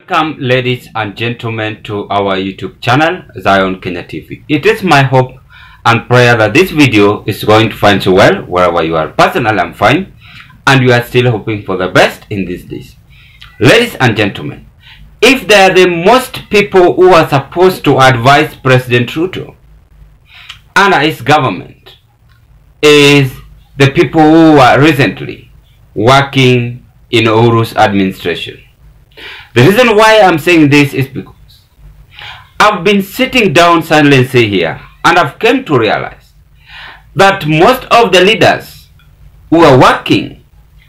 Welcome, ladies and gentlemen, to our YouTube channel, Zion Kenya TV. It is my hope and prayer that this video is going to find you well wherever you are. Personally, I'm fine, and we are still hoping for the best in these days. Ladies and gentlemen, if there are the most people who are supposed to advise President Ruto and his government is the people who are recently working in Uhuru's administration. The reason why I'm saying this is because I've been sitting down silently here and I've come to realize that most of the leaders who are working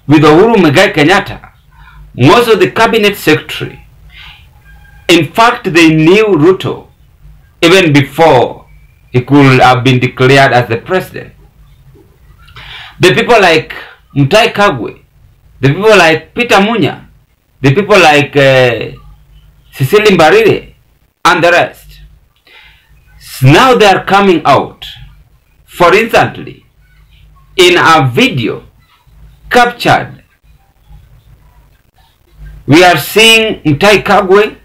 with Uhuru Muigai Kenyatta, most of the cabinet secretary, in fact they knew Ruto even before he could have been declared as the president. The people like Mutahi Kagwe, the people like Peter Munya, the people like Cecily Mbarire and the rest, now they are coming out. For instance, in a video captured, we are seeing Mutahi Kagwe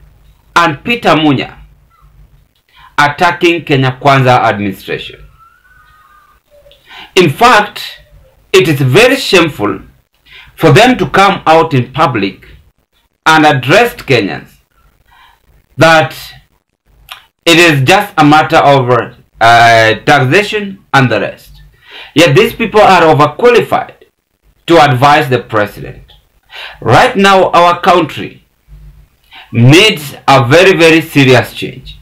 and Peter Munya attacking Kenya Kwanza administration. In fact, it is very shameful for them to come out in public and address Kenyans that it is just a matter of taxation and the rest. Yet these people are overqualified to advise the president. Right now, our country needs a very, very serious change.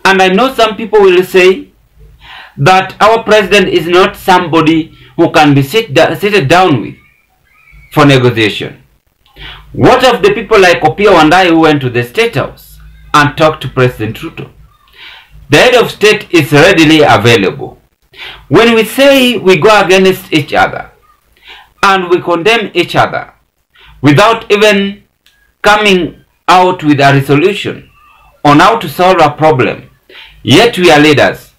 And I know some people will say that our president is not somebody who can be seated down with for negotiation. What of the people like Opiyo Wandayi who went to the State House and talked to President Ruto? The head of state is readily available. When we say we go against each other and we condemn each other without even coming out with a resolution on how to solve a problem, yet we are leaders,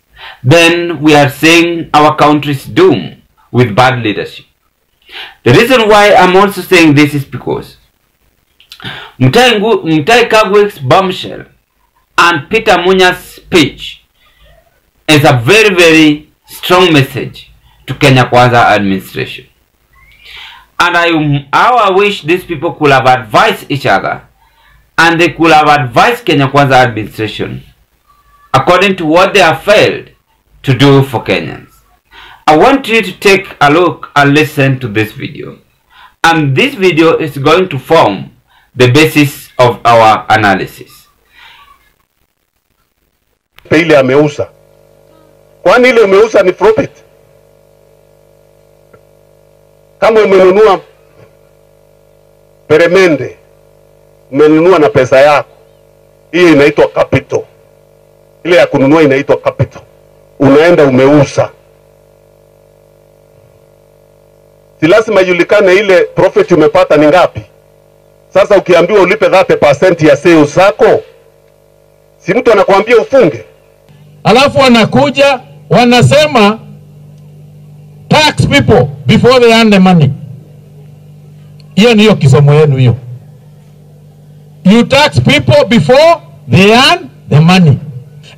then we are saying our country's doom with bad leadership. The reason why I'm also saying this is because Mutahi Kagwe's bombshell and Peter Munya's speech is a very, very strong message to Kenya Kwanza administration. And I wish these people could have advised each other and they could have advised Kenya Kwanza administration according to what they have failed to do for Kenyans. I want you to take a look and listen to this video. And this video is going to form the basis of our analysis. Ile ameuza. Kwani ile umeuza ni profit? Kama umenunua peremende, umenunua na pesa yako, hiyo inaitwa capital. Ile ya kununua inaitwa capital. Unaenda umeuza. Si lazima ijulikane ile profit umepata ni ngapi. Sasa ukiambiwa ulipe 30% ya sales zako, si mtu anakuambia ufunge. Alafu wanakuja wanasema tax people before they earn the money. Hiyo ndiyo kisomo yenu hiyo. You tax people before they earn the money.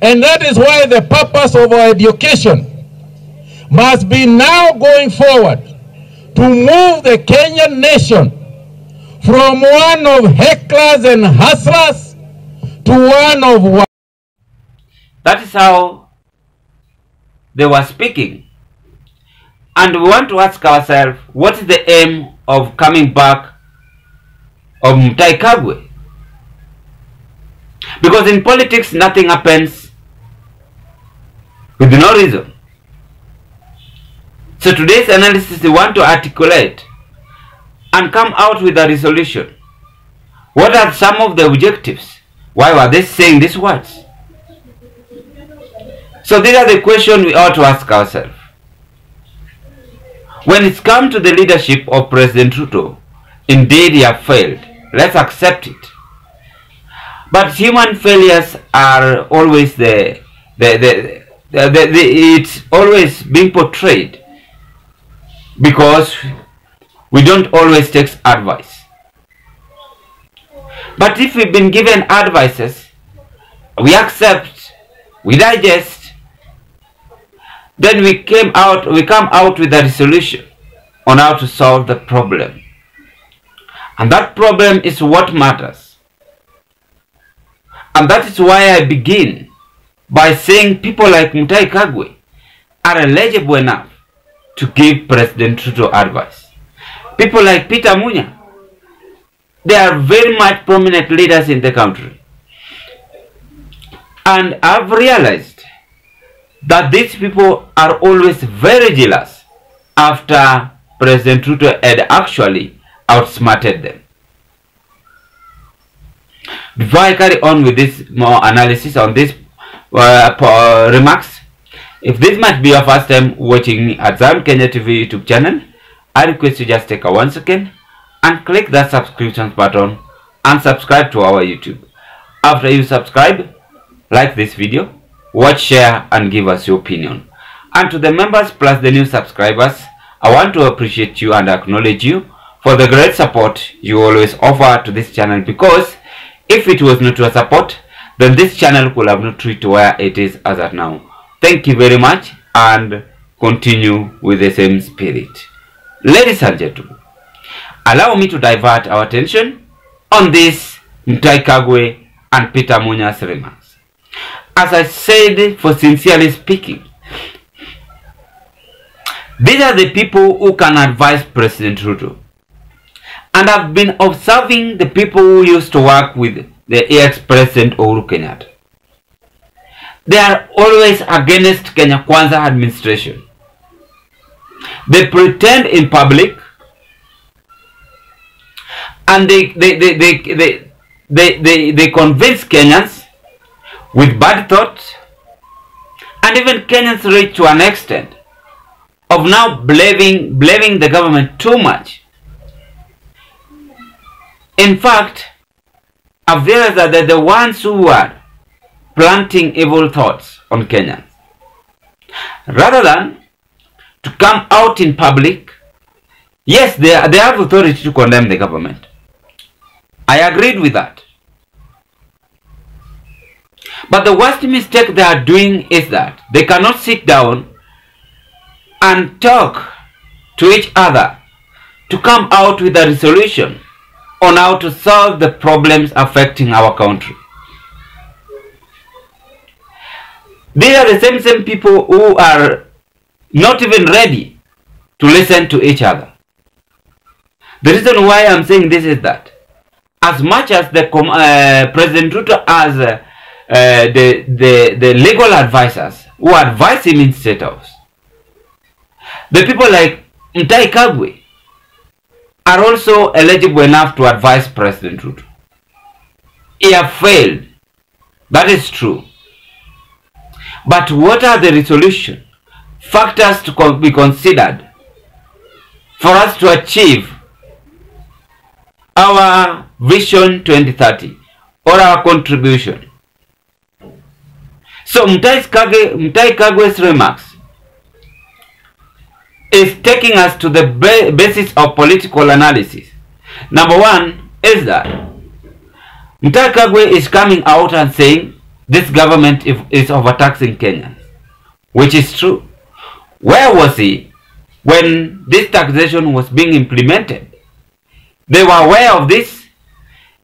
And that is why the purpose of our education must be now going forward to move the Kenyan nation from one of hecklers and hustlers to one of... That is how they were speaking. And we want to ask ourselves, what is the aim of coming back of Mutahi Kagwe? Because in politics, nothing happens with no reason. So today's analysis, we want to articulate and come out with a resolution. What are some of the objectives? Why were they saying these words? So these are the questions we ought to ask ourselves. When it's come to the leadership of President Ruto, indeed he has failed. Let's accept it. But human failures are always it's always being portrayed because we don't always take advice. But if we've been given advices, we accept, we digest, then we come out with a resolution on how to solve the problem. And that problem is what matters. And that is why I begin by saying people like Mutahi Kagwe are eligible enough to give President Ruto advice. People like Munya, they are very much prominent leaders in the country. And I've realized that these people are always very jealous after President Ruto had actually outsmarted them. Before I carry on with this more analysis on this remarks, if this might be your first time watching me at Zion Kenya TV YouTube channel, I request you just take a 1 second and click that subscription button and subscribe to our YouTube. After you subscribe, like this video, watch, share and give us your opinion. And to the members plus the new subscribers, I want to appreciate you and acknowledge you for the great support you always offer to this channel, because if it was not your support, then this channel could have not reached where it is as at now. Thank you very much and continue with the same spirit. Ladies and gentlemen, allow me to divert our attention on this Mutahi Kagwe and Peter Munya's remarks. As I said, for sincerely speaking, these are the people who can advise President Ruto. And I've been observing the people who used to work with the ex-president Uhuru Kenyatta. They are always against Kenya Kwanza administration. They pretend in public, and they convince Kenyans with bad thoughts, and even Kenyans reach to an extent of now blaming the government too much. In fact, I've realized that they're the ones who are planting evil thoughts on Kenyans. Rather than to come out in public, yes, they have authority to condemn the government. I agreed with that. But the worst mistake they are doing is that they cannot sit down and talk to each other to come out with a resolution on how to solve the problems affecting our country. These are the same people who are not even ready to listen to each other. The reason why I'm saying this is that as much as the President Ruto has the legal advisors who advise him in State House, the people like Mutahi Kagwe are also eligible enough to advise President Ruto. He has failed. That is true. But what are the resolution factors to be considered for us to achieve our Vision 2030 or our contribution? So Mutahi Kagwe's remarks is taking us to the basis of political analysis. Number one is that Mutahi Kagwe is coming out and saying this government is overtaxing Kenyans, which is true. Where was he when this taxation was being implemented? They were aware of this.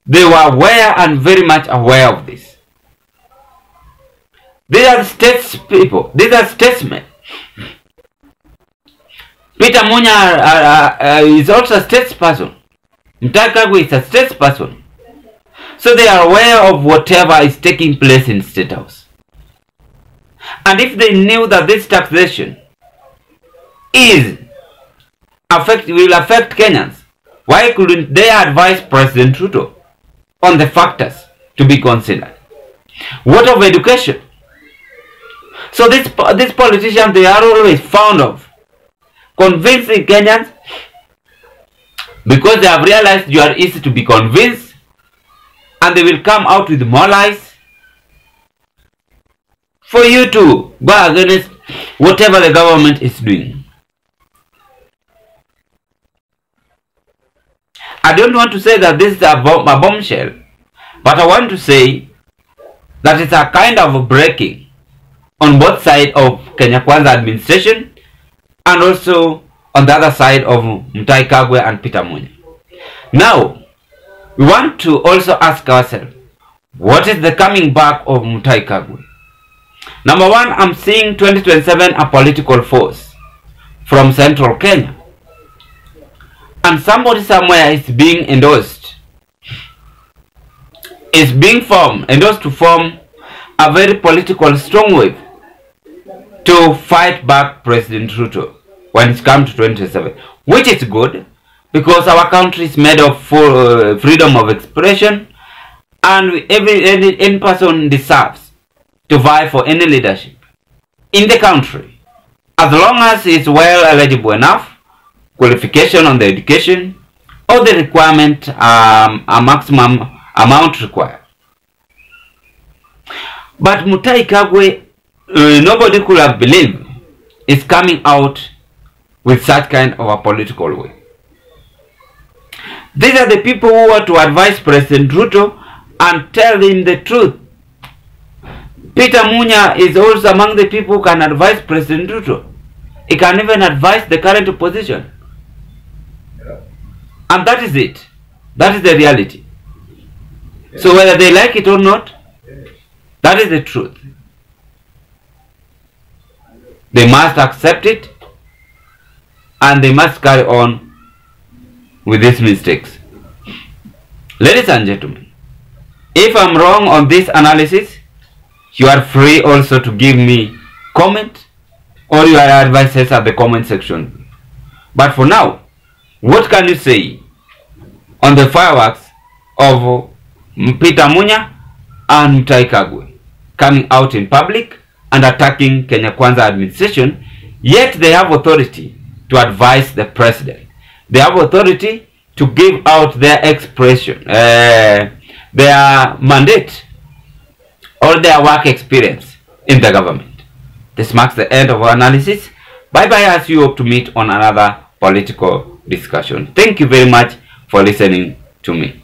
They were aware and very much aware of this. These are statespeople. These are statesmen. Peter Munya is also a statesperson. Mutahi Kagwe is a statesperson. So they are aware of whatever is taking place in State House. And if they knew that this taxation will affect Kenyans, why couldn't they advise President Ruto on the factors to be considered? What of education? So these politicians, they are always fond of convincing Kenyans because they have realized you are easy to be convinced, and they will come out with more lies for you to go against whatever the government is doing. I don't want to say that this is a bombshell But I want to say that it's a kind of breaking on both sides of Kenya Kwanza administration and also on the other side of Mutahi Kagwe and Peter Munya. Now, we want to also ask ourselves, what is the coming back of Mutahi Kagwe? Number one, I'm seeing 2027 a political force from central Kenya. And somebody somewhere is being endorsed. Is being endorsed to form a very political strong wave to fight back President Ruto when it comes to 2027, which is good because our country is made of full freedom of expression, and any person deserves to vie for any leadership in the country as long as he is well eligible enough, qualification on the education, or the requirement a maximum amount required. But Mutahi Kagwe, nobody could have believed is coming out with such kind of a political way. These are the people who are to advise President Ruto and tell him the truth. Peter Munya is also among the people who can advise President Ruto. He can even advise the current opposition. And that is it. That is the reality. So whether they like it or not, that is the truth. They must accept it and they must carry on with these mistakes. Ladies and gentlemen, if I'm wrong on this analysis, you are free also to give me comment or your advices at the comment section. But for now, what can you say on the fireworks of Peter Munya and Mutahi Kagwe coming out in public and attacking Kenya Kwanza administration, yet they have authority to advise the president. They have authority to give out their expression, their mandate or their work experience in the government. This marks the end of our analysis. Bye bye, as you hope to meet on another political discussion. Thank you very much for listening to me.